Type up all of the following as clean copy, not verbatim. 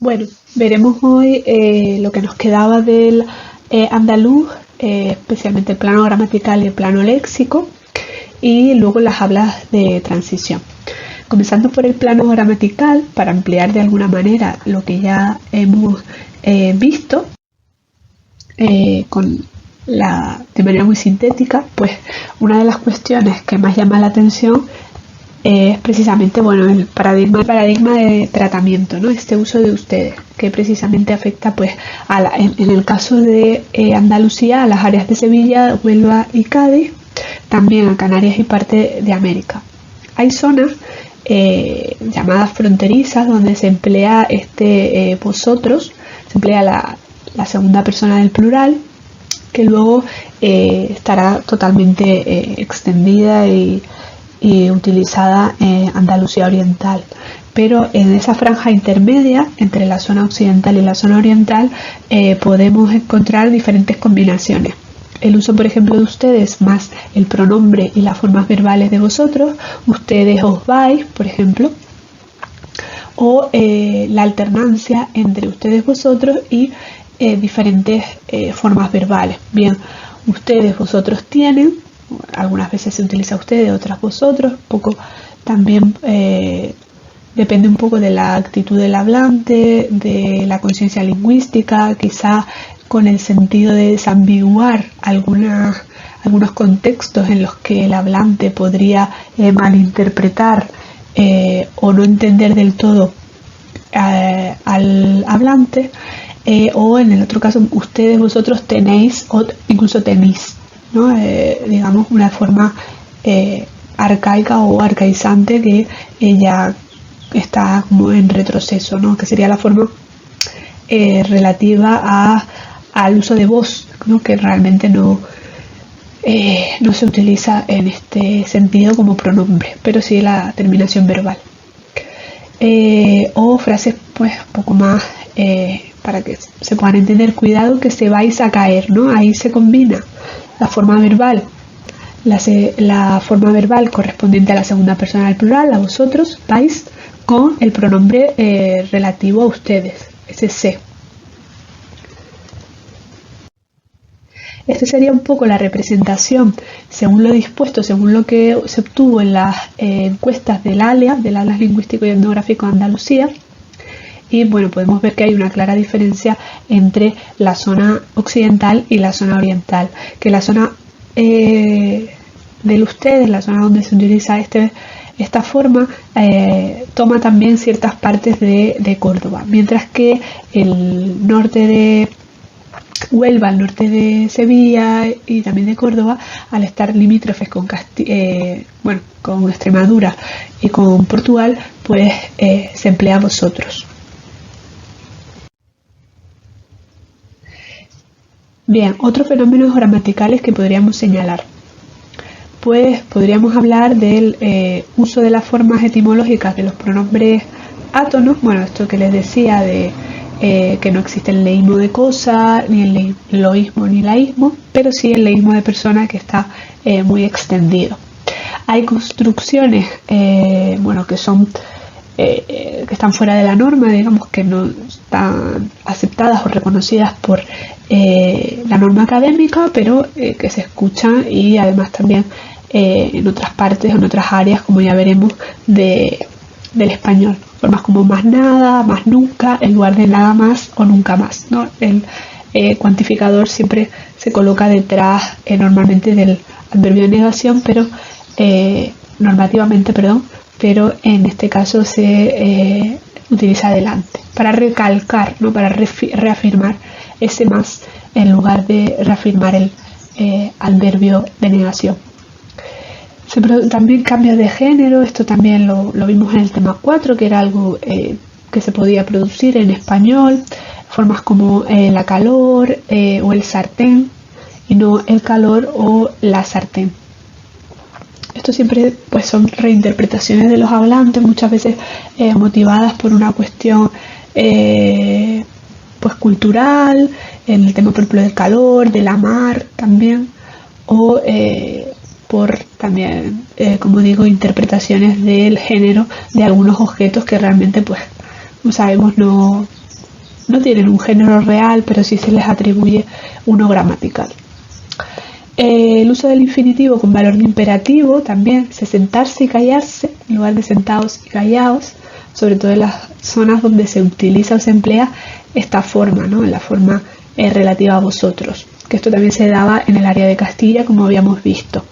Bueno, veremos hoy lo que nos quedaba del andaluz, especialmente el plano gramatical y el plano léxico, y luego las hablas de transición. Comenzando por el plano gramatical, para ampliar de alguna manera lo que ya hemos visto, de manera muy sintética, pues una de las cuestiones que más llama la atención es precisamente el paradigma de tratamiento, ¿no? Este uso de ustedes, que precisamente afecta pues en el caso de Andalucía, a las áreas de Sevilla, Huelva y Cádiz, también a Canarias y parte de América. Hay zonas llamadas fronterizas donde se emplea vosotros, se emplea la segunda persona del plural, que luego estará totalmente extendida y utilizada en Andalucía Oriental. Pero en esa franja intermedia entre la zona occidental y la zona oriental podemos encontrar diferentes combinaciones. El uso, por ejemplo, de ustedes más el pronombre y las formas verbales de vosotros, ustedes os vais, por ejemplo, o la alternancia entre ustedes vosotros y diferentes formas verbales. Bien, ustedes vosotros tienen, algunas veces se utiliza ustedes, otras vosotros, poco también depende un poco de la actitud del hablante, de la conciencia lingüística, quizá con el sentido de desambiguar algunos contextos en los que el hablante podría malinterpretar o no entender del todo al hablante, o en el otro caso ustedes, vosotros tenéis o incluso tenéis, ¿no? Digamos una forma arcaica o arcaizante que ya está como en retroceso, ¿no? Que sería la forma relativa al uso de vos, ¿no? Que realmente no se utiliza en este sentido como pronombre, pero sí la terminación verbal. O frases pues un poco más para que se puedan entender: cuidado que se vais a caer, ¿no? Ahí se combina la forma verbal, la forma verbal correspondiente a la segunda persona del plural, a vosotros, vais, con el pronombre relativo a ustedes, ese se. Esta sería un poco la representación, según lo dispuesto, según lo que se obtuvo en las encuestas del ALEA, del Atlas Lingüístico y Etnográfico de Andalucía. Y bueno, podemos ver que hay una clara diferencia entre la zona occidental y la zona oriental, que la zona del ustedes, la zona donde se utiliza esta forma, toma también ciertas partes de Córdoba, mientras que el norte de Huelva, al norte de Sevilla y también de Córdoba, al estar limítrofes con Extremadura y con Portugal, pues se emplea vosotros. Bien, otros fenómenos gramaticales que podríamos señalar. Pues podríamos hablar del uso de las formas etimológicas de los pronombres átonos, esto que les decía de que no existe el leísmo de cosa, ni el loísmo ni laísmo, pero sí el leísmo de persona, que está muy extendido. Hay construcciones que son que están fuera de la norma, digamos, que no están aceptadas o reconocidas por la norma académica, pero que se escuchan, y además también en otras partes, en otras áreas, como ya veremos, del español. Formas como más nada, más nunca, en lugar de nada más o nunca más, ¿no? El cuantificador siempre se coloca detrás normalmente del adverbio de negación, pero normativamente, pero en este caso se utiliza adelante para recalcar, ¿no? Para reafirmar ese más en lugar de reafirmar el adverbio de negación. También cambios de género, esto también lo vimos en el tema 4, que era algo que se podía producir en español, formas como la calor o el sartén, y no el calor o la sartén. Esto siempre pues son reinterpretaciones de los hablantes, muchas veces motivadas por una cuestión pues cultural, en el tema por ejemplo del calor, de la mar también, o por también, como digo, interpretaciones del género de algunos objetos que realmente pues, como sabemos, no no tienen un género real, pero sí se les atribuye uno gramatical. El uso del infinitivo con valor de imperativo también, sentarse y callarse, en lugar de sentados y callados, sobre todo en las zonas donde se utiliza o se emplea esta forma, ¿no? En la forma relativa a vosotros, que esto también se daba en el área de Castilla, como habíamos visto.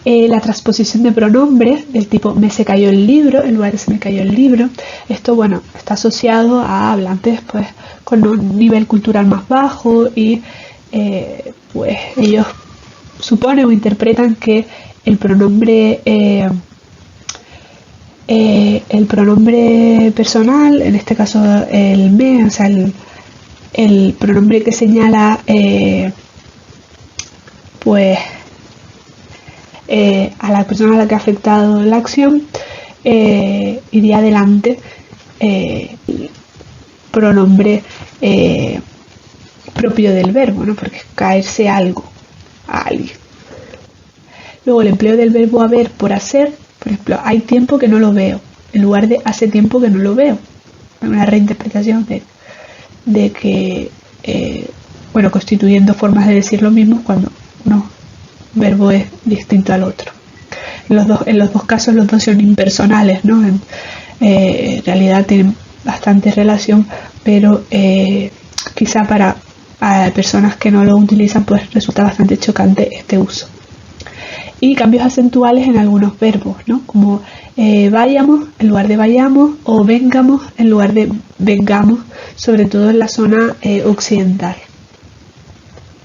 La transposición de pronombres del tipo me se cayó el libro en lugar de se me cayó el libro. Esto, bueno, está asociado a hablantes pues con un nivel cultural más bajo y pues ellos suponen o interpretan que el pronombre personal, en este caso el me, o sea, el pronombre que señala pues a la persona a la que ha afectado la acción, iría adelante el pronombre propio del verbo, ¿no? Porque es caerse algo a alguien. Luego el empleo del verbo haber por hacer, por ejemplo, hay tiempo que no lo veo, en lugar de hace tiempo que no lo veo. Una reinterpretación de que, bueno, constituyendo formas de decir lo mismo cuando no verbo es distinto al otro. En los dos casos los dos son impersonales, ¿no? En realidad tienen bastante relación, pero quizá para personas que no lo utilizan pues resulta bastante chocante este uso. Y cambios acentuales en algunos verbos, ¿no? Como vayamos en lugar de vayamos o vengamos en lugar de vengamos, sobre todo en la zona occidental.